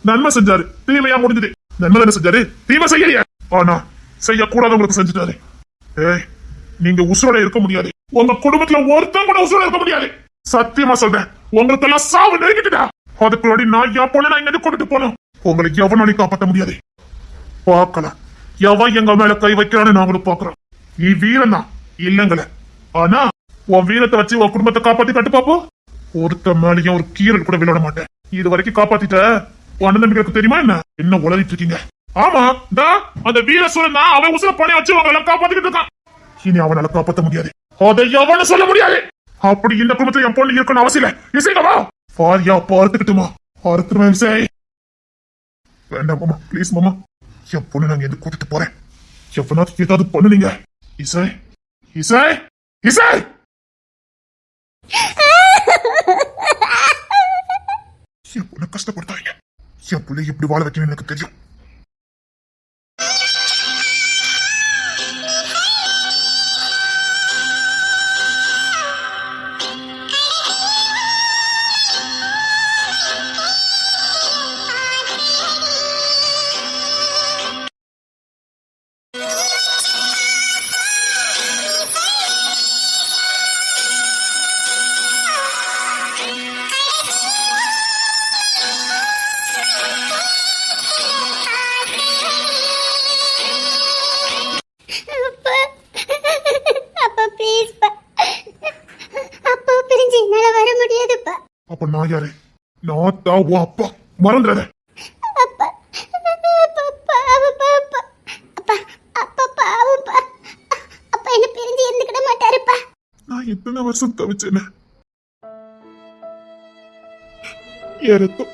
நன்மை செஞ்சாரு, தீமையா முடிஞ்சது. நன்மை தானே செஞ்சாரு, தீமை செய்யலையா? ஆனா செய்யக்கூடாது உங்களுக்கு செஞ்சுட்டாரு. ஏய், நீங்க உசுரோட இருக்க முடியாது. உங்க குடும்பத்துல ஒருத்தன் கூட உசுரோட இருக்க முடியாது. சத்தியமா சொல்றேன், உங்களுக்கு எல்லாம் சாவு நெருங்கிட்டுடா. அதுக்குள்ளாடி நான் என் பொண்ணு நான் இங்க கொண்டுட்டு போனோம். உங்களுக்கு எவனாலையும் காப்பாற்ற முடியாது. பார்க்கலாம் எவன் எங்க மேல கை வைக்கிறான்னு நாங்களும் பாக்குறோம். நீ வீரன் தான் இல்லங்கள, ஆனா உன் வீரத்தை வச்சு உன் குடும்பத்தை காப்பாத்தி கட்டு பாப்போம். ஒருத்த மேலேயும் ஒரு கீரல் கூட விளையாட மாட்டேன். இது வரைக்கும் காப்பாத்திட்ட அண்ணன் தம்பிகளுக்கு தெரியுமா என்ன உளறிட்டு இருக்கீங்க? ஆமா, அந்த வீர சூழல் தான் அவன் உசுர பணி வச்சு உங்களை எல்லாம் காப்பாத்திக்கிட்டு இருக்கான். இனி அவனால காப்பாற்ற முடியாது. அதை எவனு சொல்ல முடியாது. அப்படி இந்த குடும்பத்துல என் பொண்ணு இருக்கணும் அவசியம் இல்லை. இசைங்கவா பாரியா பார்த்துக்கிட்டுமா அறுத்துருமா இசை. வேண்டாம் மாமா, பிளீஸ் மாமா, என் பொண்ணு நாங்க எந்த கூட்டிட்டு போறேன். எவனாவது ஏதாவது பண்ணுனீங்க. இசை இசை இசை என் பொண்ணு கஷ்டப்படுத்தாங்க. என் பிள்ளை எப்படி வாழ வைக்கணும்னு எனக்கு தெரியும். அப்ப நான் யாரு? நான் தான் உன் அப்பா. மறந்துடாத. நான் இத்தனை வருஷம் தவிச்சேனே. ஏறத்தோ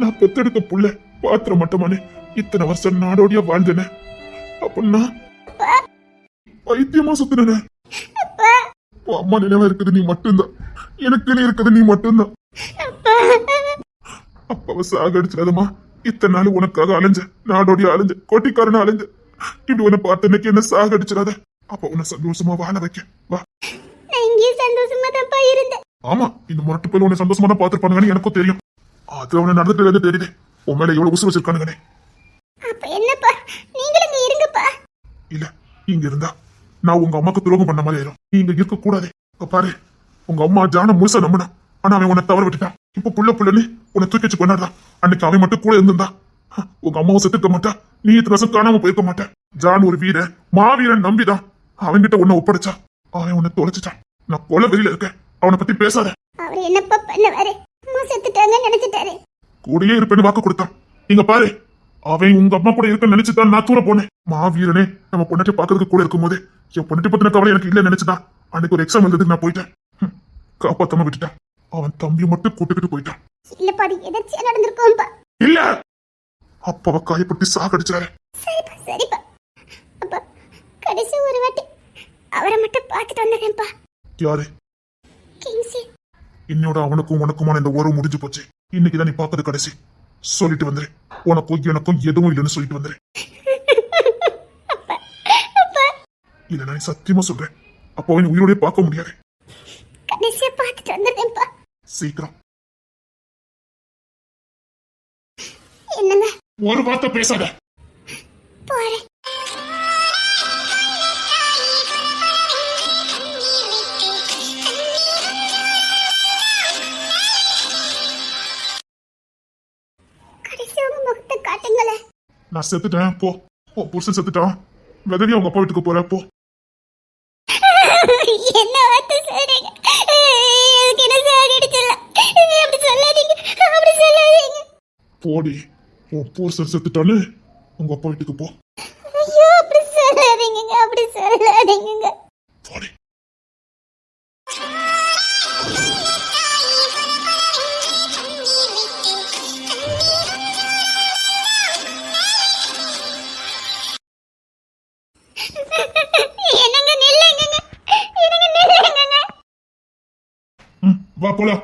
நான் பெத்தெடுத்த புள்ள பாத்திரம் மட்டுமானே இத்தனை வருஷம் நாடோடியா வாழ்ந்தேனே. அப்ப நான் வைத்தியமா சுத்தினே. அம்மா நினைவா இருக்குது நீ மட்டும்தான். எனக்கு நீ இருக்குது நீ மட்டும்தான். அப்பாவை சாகடிச்சிடாதம்மா. இத்தனை நாள் உனக்காக அலைஞ்ச, நாடோடியா அலைஞ்ச, கோட்டிக்காரன அலைஞ்ச. இப்படி உன்னை பார்த்த இன்னைக்கு என்ன சாகடிச்சிடாத. அப்ப உன்னை சந்தோஷமா வாழ வைக்க வா. ஆமா, இந்த முரட்டு போய் உன்னை சந்தோஷமா தான் பாத்துருப்பானுங்கன்னு எனக்கும் தெரியும். அது அவனை நடந்துட்டு தெரியுது. உன் மேல எவ்வளவு உசு வச்சிருக்கானுங்கனே. இல்ல, இங்க இருந்தா நான் உங்க அம்மாக்கு துரோகம் பண்ண மாதிரி ஆயிரும். நீ இங்க இருக்க கூடாது. பாரு, உங்க அம்மா ஜான முழுசா நம்பினா. ஆனா அவன் உன்னை தவற விட்டுட்டான். இப்ப புள்ளன்னு உன்னை தூக்கி வச்சு கொண்டாடுறான். அன்னைக்கு அவன் மட்டும் கூட இருந்திருந்தா உங்க அம்மாவை செத்துக்க மாட்டா. நீ இத்தனை வருஷம் காணாம போயிருக்க மாட்டேன். ஜான் ஒரு வீரன், மாவீரன் நம்பிதான் அவன்கிட்ட உன்னை ஒப்படைச்சா. அவன் உன்னை தொலைச்சிட்டான். நான் கொலை வெளியில இருக்கேன். அவனை பத்தி பேசாத. கூடயே இருப்பேன்னு வாக்கு கொடுத்தான். இங்க பாரு, அவன் உங்க அம்மா கூட இருக்க நினைச்சுதான் நான் தூர போனேன். மாவீரனே நம்ம பொண்ணாட்டி பாக்குறதுக்கு கூட இருக்கும் போது என் பொண்ணாட்டி பத்தின கவலை எனக்கு இல்ல நினைச்சுதான் அன்னைக்கு ஒரு எக்ஸாம் எழுதுக்கு நான் போயிட்டேன். காப்பாத்தாம விட்டுட்டான். அவன் தம்பி மட்டும் கூட்டுக்கிட்டு போயிட்டான். இல்ல, அப்பாவை காயப்பட்டு சாகடிச்சாரு. கடைசி ஒரு வாட்டி அவரை மட்டும் பார்த்துட்டு வந்தேன்ப்பா. யாரு? என்னோட அவனுக்கும் உனக்குமான இந்த உறவு முடிஞ்சு போச்சு. இன்னைக்குதான் நீ பாக்குறது கடைசி. சொல்லிட்டு வந்துரு. உனக்கும் எனக்கும் எதுவும் இல்லைன்னு சொல்லிட்டு வந்துரு. இல்ல, நான் சத்தியமா சொல்றேன். அப்போ அவன் உயிரோட பார்க்க முடியாது. கடைசியா பார்த்துட்டு வந்துட்டேன்ப்பா. சீக்கிரம். என்னங்க? ஒரு வார்த்தை பேசாத. போறேன். நான் செத்துட்டேன் போ. புருஷன் செத்துட்டான். வெதவியா உங்க அப்பா வீட்டுக்கு போற போ. என்ன வார்த்தை சொல்றீங்க? எனக்கு என்ன சாகடிச்சல. அப்படி சொல்லாதீங்க. அப்படி சொல்லாதீங்க. போடி. உன் புருஷன் செத்துட்டானே, உங்க அப்பா வீட்டுக்கு போ. ஐயோ, அப்படி சொல்லாதீங்க. அப்படி சொல்லாதீங்க. போடி. வா போலாம்.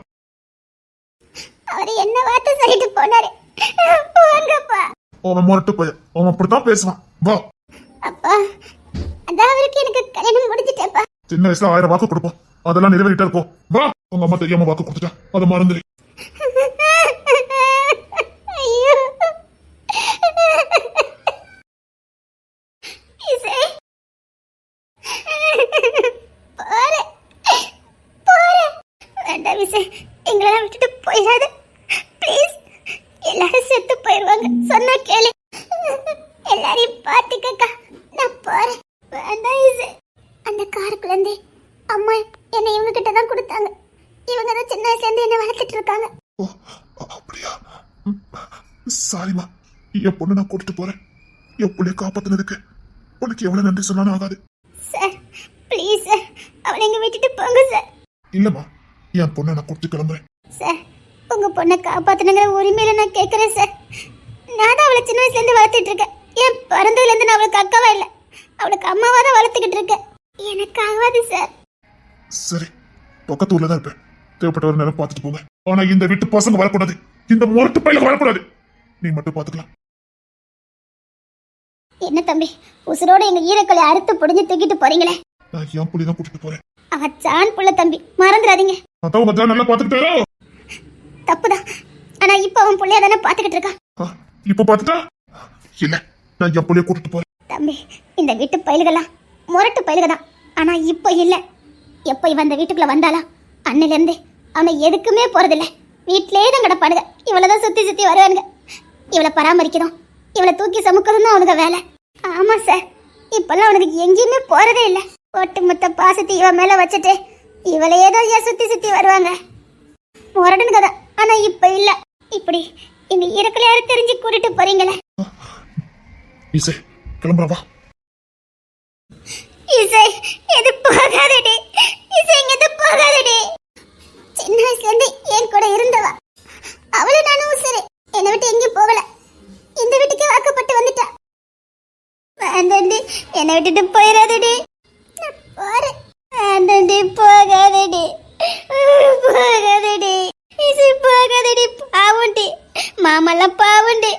அவரு என்ன வார்த்தை சொல்லிட்டு போனாரு. போங்கப்பா. அவன் முரட்டு பையன். அவன் அப்படித்தான் பேசுவான். வா. அப்பா, அதான் அவருக்கு எனக்கு கல்யாணம் முடிஞ்சிட்டேப்பா. சின்ன வயசுல 1000 வாக்கு கொடுப்போம். அதெல்லாம் நிறைவேறிட்டா இருக்கும். வா. உங்க அம்மா தெரியாம வாக்கு கொடுத்துட்டா. அதை மறந்துரு. ஐயோ. போறேன். இசை எங்களெல்லாம் விட்டுட்டு போயிடாத ப்ளீஸ். எல்லாரும் செத்து போயிடுவாங்க, சொன்னா கேளு. எல்லாரையும் பாத்துக்கக்கா, நான் போறேன். வேண்டாம் இசை. அந்த காருக்குள்ளேருந்து அம்மா என்னை இவங்க கிட்ட தான் கொடுத்தாங்க. இவங்க தான் சின்ன வயசுலேருந்து என்னை வளர்த்துட்டு இருக்காங்க. ஓ, அப்படியா? சாரிம்மா, என் பொண்ணு நான் கூட்டிட்டு போறேன். என் பிள்ளைய காப்பாத்தினதுக்கு உனக்கு எவ்வளவு நன்றி சொன்னாலும் ஆகாது. சார் ப்ளீஸ் சார், அவளை இங்கே விட்டுட்டு போங்க சார். இல்லம்மா, என் பொண்ணை நான் கூட்டிட்டு கிளம்புறேன். சார் உங்க பொண்ணை காப்பாத்தணுங்கிற உரிமையில நான் கேட்கறேன் சார். நான் தான் அவளை சின்ன வயசுலேருந்து வளர்த்துட்டு இருக்கேன். என் பிறந்ததுலேருந்து நான் அவளுக்கு அக்காவா இல்லை, அவளுக்கு அம்மாவா தான் வளர்த்துக்கிட்டு இருக்கேன். எனக்கு ஆகாது சார். சரி, பக்கத்து ஊர்ல தான் இருப்பேன். தேவைப்பட்டவரை நேரம் பார்த்துட்டு போங்க. ஆனா இந்த வீட்டு பசங்க வரக்கூடாது, இந்த முரட்டு பையில வரக்கூடாது. நீ மட்டும் பாத்துக்கலாம். என்ன தம்பி, உசுரோட எங்க ஈரக்களை அறுத்து புடிஞ்சு தூக்கிட்டு போறீங்களே? நான் என் புள்ளி தான் கூட்டிட்டு போறேன். அவ ஜான் புள்ள தம்பி, மறந்துடாதீங்க. அதான் உங்க ஜான் நல்லா பாத்துக்கிட்டாரோ? தப்புதான், ஆனா இப்ப அவன் புள்ளைய தானே பாத்துக்கிட்டு இருக்கான். இப்ப பாத்துட்டா இல்ல, நான் என் புள்ளைய கூட்டிட்டு போறேன். தம்பி, இந்த வீட்டு பயில்களா முரட்டு பயில்க தான். ஆனா இப்ப இல்ல. எப்ப இவன் அந்த வீட்டுக்குள்ள வந்தாலாம் அன்னில இருந்து அவனை எதுக்குமே போறதில்ல. வீட்டிலே தான் கிடப்பானுங்க. இவளதான் சுத்தி சுத்தி வருவானுங்க. இவளை பராமரிக்கணும், இவளை தூக்கி சமுக்கணும் தான் அவனுக்கு வேலை. ஆமா சார், இப்பெல்லாம் அவனுக்கு எங்கேயுமே போறதே இல்லை. ஒட்டுமொத்த பாசத்தை இவன் மேல வச்சுட்டு இவளை ஏதோ சுத்தி சுத்தி வருவாங்க. முரடனுங்க தான், ஆனா இப்ப இல்ல. இப்படி எங்க இறக்கலையாரு தெரிஞ்சு கூட்டிட்டு போறீங்களே? இசை கிளம்புறவா? இசை எது போகாதடி, இசை எது போகாதடி. சின்ன வயசுல இருந்து என் கூட இருந்தவா, அவளை நானும் உசரு. என்னை விட்டு எங்கேயும் போகல, இந்த வீட்டுக்கே வாக்கப்பட்டு வந்துட்டா. வேண்டாண்டி, என்னை விட்டுட்டு போயிடாதடி. போறேன். வேண்டாண்டி, போகாதடி, போகாதடி. இசை போகாதடி, பாவுண்டி. மாமெல்லாம் பாவுண்டி.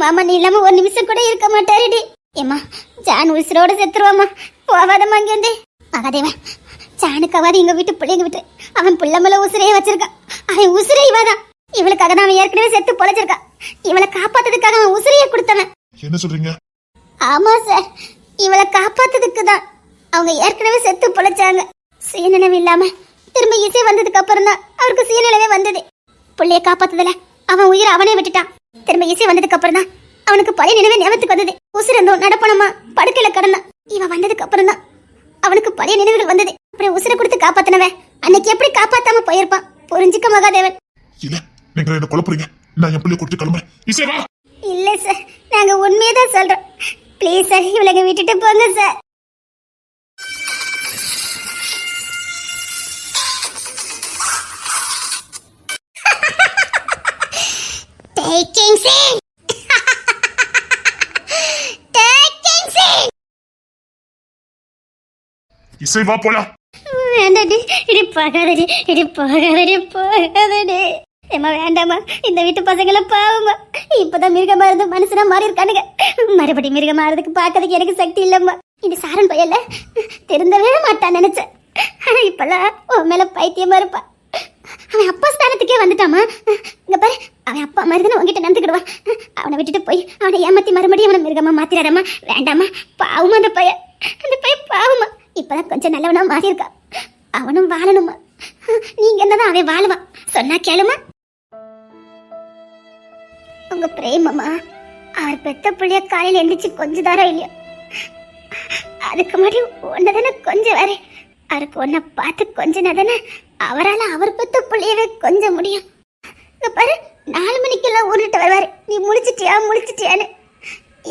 மாமா நீ இல்லாம ஒரு நிமிஷம் கூட இருக்க மாட்டாருடி. ஏமா, ஜான் உசுரோட செத்துருவாமா. போகாதம்மா அங்கேருந்து. மகாதேவன், ஜானுக்காவது எங்க வீட்டு பிள்ளைங்க விட்டு அவன் பிள்ளை மேல உசுரையே வச்சிருக்கான். அவன் உசுரே இவாதான். இவளுக்காக தான் அவன் ஏற்கனவே செத்து பொழைச்சிருக்கான். இவளை காப்பாத்ததுக்காக அவன் உசுரையே கொடுத்தவன். என்ன சொல்றீங்க? ஆமா சார், இவளை காப்பாத்ததுக்கு தான் அவங்க ஏற்கனவே செத்து பொழைச்சாங்க. சுயநினைவு இல்லாம திரும்ப இசை வந்ததுக்கு அப்புறம் தான் அவருக்கு சுயநினைவே வந்தது. பிள்ளைய காப்பாத்ததுல அவன் உயிரை அவனே விட்டுட்டான். திரும்ப இசை வந்ததுக்கு அப்புறம் தான் அவனுக்கு பழைய நினைவே ஞாபகத்துக்கு வந்தது. உசுரந்தோம், நடப்பணமா, படுக்கையில கடந்தான். இவன் வந்ததுக்கு அப்புறம் தான் அவனுக்கு பழைய நினைவுகள் வந்தது. அப்புறம் உசுரை கொடுத்து காப்பாத்தினவன் அன்னைக்கு எப்படி காப்பாத்தாம போயிருப்பான்? புரிஞ்சுக்க மகாதேவன். இல்ல, நீங்க என்ன குழப்பறீங்க. நான் என் பிள்ளைய கூட்டிட்டு கிளம்புறேன். இசை வா. இல்ல சார், நாங்க உண்மையை தான் சொல்றோம். ப்ளீஸ் சார், இவளை விட்டுட்டு போங்க sir. Taking scene. Taking scene. இசை வா போலாம். வேண்டாடி, இடி போகாதடி, இடி போகாதடி, போகாதடி. ஏமா வேண்டாமா, இந்த வீட்டு பசங்களை பாவமா. இப்பதான் மிருகமா இருந்து மனுஷனா மாறி இருக்கானுங்க. மறுபடியும் மிருகமா ஆறதுக்கு பார்க்கறதுக்கு எனக்கு சக்தி இல்லம்மா. இந்த சாரன் பையல திருந்தவே மாட்டான் நினைச்சேன். ஆனா இப்பெல்லாம் உன் மேல பைத்தியமா இருப்பா. அவன் அப்பா ஸ்தானத்துக்கே வந்துட்டாமா. இங்க பாரு, அவன் அப்பா மாதிரி தானே உங்ககிட்ட நடந்துக்கிடுவான். அவனை விட்டுட்டு போய் அவனை ஏமாத்தி மறுபடியும் அவனை மிருகமா மாத்திராடாமா. வேண்டாமா, பாவமா அந்த பையன். அந்த பையன் பாவமா. இப்பதான் கொஞ்சம் நல்லவனா மாறி இருக்கா. அவனும் வாழணுமா. நீங்க என்னதான் அவன் வாழுவான். சொன்னா கேளுமா. உங்க பிரேமமா அவர் பெத்த பிள்ளைய காலையில் எந்திரிச்சு கொஞ்சம் தாரா இல்லையா, அதுக்கு முன்னாடி ஒன்னதானே கொஞ்சம் வேற. அவருக்கு ஒன்ன பார்த்து கொஞ்சம் தானே அவரால் அவர் பெத்த பிள்ளையவே கொஞ்சம் முடியும். பாரு, 4 மணிக்கெல்லாம் ஊர்லிட்டு வருவாரு. நீ முழிச்சிட்டியா முழிச்சிட்டியான்னு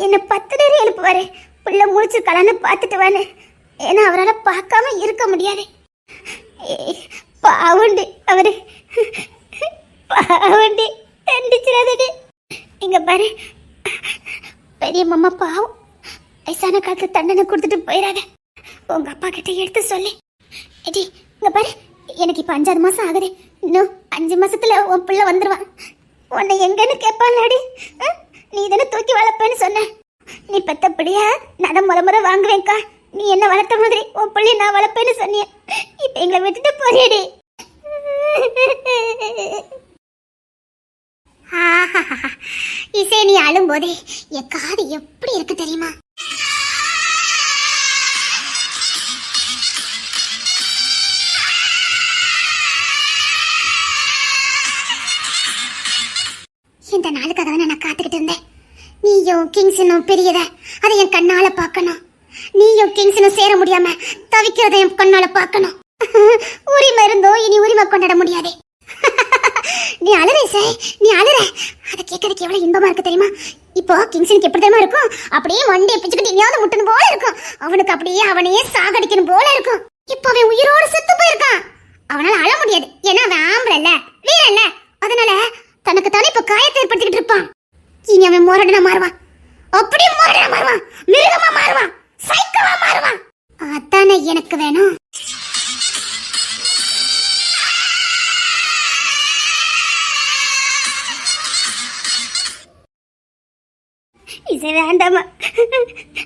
என்ன 10 நேரம் எழுப்புவாரு. பிள்ளை முழிச்சிருக்கலான்னு பார்த்துட்டு வான்னு. ஏன்னா அவரால் பார்க்காம இருக்க முடியாது. பாவண்டி அவரு, பாவண்டி தண்டிச்சிடாதடி. இங்க பாரு, பெரிய மாமா பாவம். வயசான காலத்து தண்டனை கொடுத்துட்டு போயிடாத. உங்க அப்பா கிட்ட எடுத்து சொல்லி. எடி இங்க பாரு, எனக்கு இப்ப 5வது மாசம் ஆகுது. இன்னும் 5 மாசத்துல உன் பிள்ளை வந்துருவான். உன்னை எங்கன்னு கேட்பான்லாடி. நீ தானே தூக்கி வளர்ப்பேன்னு சொன்ன. நீ பெத்த பிள்ளையா நான் முறை வாங்குவேன்க்கா. நீ என்ன வளர்த்த மாதிரி உன் பிள்ளைய நான் வளர்ப்பேன்னு சொன்னிய. இப்ப எங்களை விட்டுட்டு போறியடி. இசை நீ அழும்போதே என் காது எப்படி இருக்கு தெரியுமா? இந்த நாளுக்காக தான் நான் காத்துக்கிட்டு இருந்தேன். நீயும் கிங்ஸனும் பெரியத அதை என் கண்ணால பார்க்கணும். நீயும் கிங்ஸனும் சேர முடியாம தவிக்கிறத என் கண்ணால பார்க்கணும். உரிமை இருந்தோ இனி உரிமை கொண்டாட முடியாது. நீ அழுற இசை, நீ அழுற. அதை கேட்கறதுக்கு எவ்வளவு இன்பமா இருக்கு தெரியுமா? இப்போ கிங்ஸனுக்கு எப்படி தெரியுமா இருக்கும்? அப்படியே மண்டையை பிச்சுக்கிட்டு எங்கேயாவது முட்டணும் போல இருக்கும். அவனுக்கு அப்படியே அவனையே சாகடிக்கணும் போல இருக்கும். இப்போ அவன் உயிரோடு செத்து போயிருக்கான். அவனால அழ முடியாது, ஏன்னா அவன் ஆம்பளை இல்ல, வீரன் இல்ல. அதனால தனக்கு தானே இப்ப காயத்தை ஏற்படுத்திக்கிட்டு இருப்பான். இனி அவன் முரடனா மாறுவான், அப்படியே முரடனா மாறுவான், மிருகமா மாறுவான், சைக்கோவா மாறுவான். அதானே எனக்கு வேணும். இசை வேண்டாமா?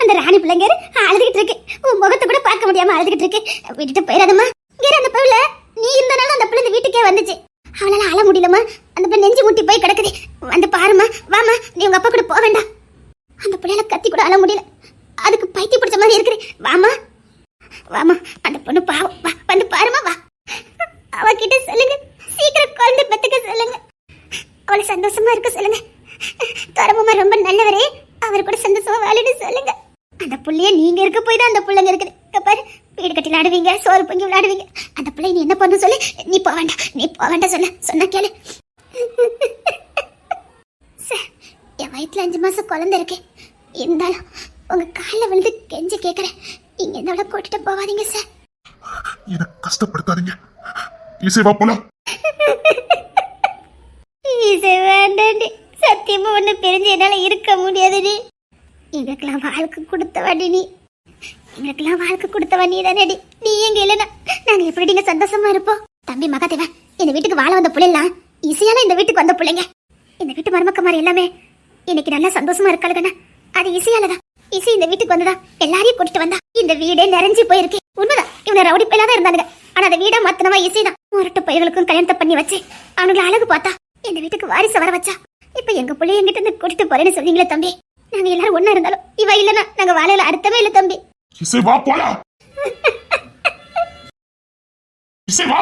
அந்த ராணி பிள்ளைங்க அழுதுகிட்டு இருக்கு. உன் முகத்தை கூட பார்க்க முடியாம அழுதுகிட்டு இருக்கு. விட்டுட்டு போயிடாதம்மா. இங்க அந்த பிள்ளை நீ இந்த நாள் அந்த பிள்ளை இந்த வீட்டுக்கே வந்துச்சு. அவளால அழ முடியலம்மா. அந்த பிள்ளை நெஞ்சு முட்டி போய் கிடக்குது. வந்து பாருமா, வாமா. நீ உங்க அப்பா கூட போக வேண்டாம். அந்த பிள்ளைல கத்தி கூட அழ முடியல. அதுக்கு பைத்தியம் பிடிச்ச மாதிரி இருக்குது. வாமா வாமா. அந்த பொண்ணு பாவம். வா வந்து பாருமா, வா. அவகிட்ட சொல்லுங்க, சீக்கிரம் குழந்தை பெத்துக்க சொல்லுங்க. அவளை சந்தோஷமா இருக்க சொல்லுங்க. தரமுமா ரொம்ப நல்லவரே, அவர் கூட சந்தோஷமா வாழிட்டு சொல்லுங்க. அந்த புள்ளைய நீங்க இருக்க போய் தான் அந்த பிள்ளைங்க இருக்குது. பாரு, வீடு கட்டி விளையாடுவீங்க, சோறு பொங்கி விளையாடுவீங்க. அந்த பிள்ளை நீ என்ன பண்ணு சொல்லு. நீ போக வேண்டாம், நீ போக வேண்டாம் சொன்ன கேளு. சார், என் வயிற்றுல 5 மாசம் குழந்தை இருக்கு. இருந்தாலும் உங்க காலில் விழுந்து கெஞ்சி கேட்கறேன், நீங்க என்னோட கூட்டிட்டு போவாதீங்க சார். என்ன கஷ்டப்படுத்தாதீங்க. இசை வா போலாம். இசை வேண்டாண்டி, சத்தியமா ஒண்ணு பிரிஞ்சு என்னால இருக்க முடியாதுடி. எங்களுக்கெல்லாம் வாழ்க்கை கொடுத்தவாடி நீ. எங்களுக்கெல்லாம் வாழ்க்கை கொடுத்தவா நீ தானேடி. நீ எங்க இல்லைன்னா நாங்க எப்படிங்க சந்தோஷமா இருப்போம்? தம்பி மகாதேவா, இந்த வீட்டுக்கு வாழ வந்த பிள்ளைலாம் இசையால இந்த வீட்டுக்கு வந்த பிள்ளைங்க. இந்த வீட்டு மருமக்கமாரி எல்லாமே இன்னைக்கு நல்லா சந்தோஷமா இருக்காளுங்கண்ணா. அது இசையாலதான். இசை இந்த வீட்டுக்கு வந்ததா எல்லாரையும் கூட்டிட்டு வந்தா இந்த வீடே நிறைஞ்சு போயிருக்கு. உண்மைதான், இவங்க ரவுடி பையலா தான் இருந்தானுங்க. ஆனா அந்த வீடை மாத்தினவா இசைதான். முரட்டு பையர்களுக்கும் கல்யாணத்தை பண்ணி வச்சு அவனுங்களை அழகு பார்த்தா இந்த வீட்டுக்கு வாரிசு வர வச்சா. இப்ப எங்க பிள்ளைய எங்கிட்ட இருந்து கூட்டிட்டு போறேன்னு சொன்னீங்களே தம்பி. நாங்க எல்லாரும் ஒண்ணா இருந்தாலும் இவ இல்லனா நாங்க வாழையில அர்த்தமே இல்ல தம்பி. இசை வா போலாம். இசை வா.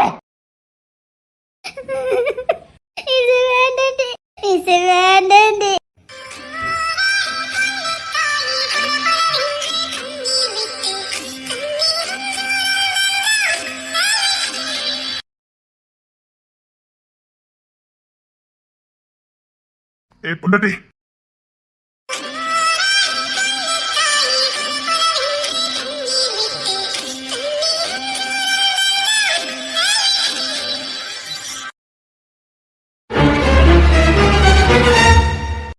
இது வேண்டாண்டி, இது வேண்டாண்டி. ஏய் பொண்டாட்டி,